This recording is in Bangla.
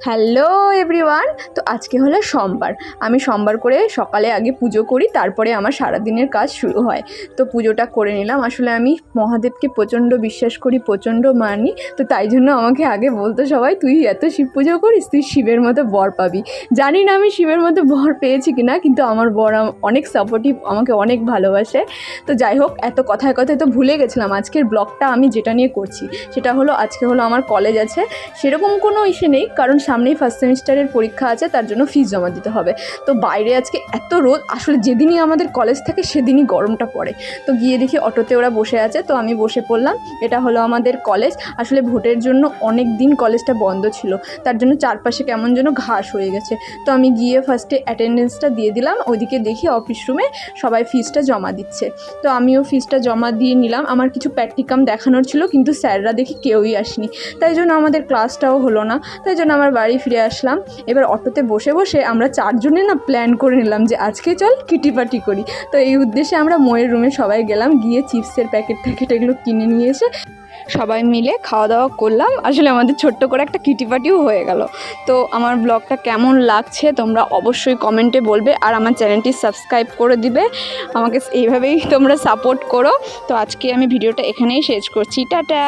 Hello everyone. তো আজকে হলো সোমবার। আমি সোমবার করে সকালে আগে পুজো করি, তারপরে আমার সারাদিনের কাজ শুরু হয়। তো পুজোটা করে নিলাম। আসলে আমি মহাদেবকে প্রচণ্ড বিশ্বাস করি, প্রচণ্ড মানি। তো তাই জন্য আমাকে আগে বলতো সবাই, তুই এত শিব পুজো করিস, তুই শিবের মতো বর পাবি। জানি না আমি শিবের মতো বর পেয়েছি কি না, কিন্তু আমার বর অনেক সাপোর্টিভ, আমাকে অনেক ভালোবাসে। তো যাই হোক, এত কথায় কথায় তো ভুলে গেছিলাম আজকের ব্লগটা আমি যেটা নিয়ে করছি সেটা হলো, আজকে হলো আমার কলেজ আছে। সেরকম কোনো ইস্যু নেই, কারণ সামনেই ফার্স্ট সেমিস্টারের পরীক্ষা আছে, তার জন্য ফিস জমা দিতে হবে। তো বাইরে আজকে এত রোদ, আসলে যেদিনই আমাদের কলেজ থাকে সেদিনই গরমটা পড়ে। তো গিয়ে দেখি অটোতে ওরা বসে আছে, তো আমি বসে পড়লাম। এটা হলো আমাদের কলেজ। আসলে ভোটের জন্য অনেক দিন কলেজটা বন্ধ ছিল, তার জন্য চারপাশে কেমন যেন ঘাস হয়ে গেছে। তো আমি গিয়ে ফার্স্টে অ্যাটেন্ডেন্সটা দিয়ে দিলাম। ওইদিকে দেখি অফিস রুমে সবাই ফিসটা জমা দিচ্ছে। তো আমিও ফিসটা জমা দিয়ে নিলাম। আমার কিছু প্র্যাকটিকাম দেখানোর ছিল, কিন্তু স্যাররা দেখি কেউই আসেনি, তাই জন্য আমাদের ক্লাসটাও হলো না। তাই জন্য আমার বাড়ি ফিরে আসলাম। এবার অটোতে বসে বসে আমরা চারজনে না প্ল্যান করে নিলাম যে আজকে চল কিটি পার্টি করি। তো এই উদ্দেশ্যে আমরা মোয়ের রুমে সবাই গেলাম, গিয়ে চিপসের প্যাকেট এগুলো কিনে নিয়ে এসে সবাই মিলে খাওয়া দাওয়া করলাম। আসলে আমাদের ছোট্ট করে একটা কিটি পার্টিও হয়ে গেল। তো আমার ব্লগটা কেমন লাগছে তোমরা অবশ্যই কমেন্টে বলবে, আর আমার চ্যানেলটি সাবস্ক্রাইব করে দিবে। আমাকে এইভাবেই তোমরা সাপোর্ট করো। তো আজকে আমি ভিডিওটা এখানেই শেষ করছি। টাটা।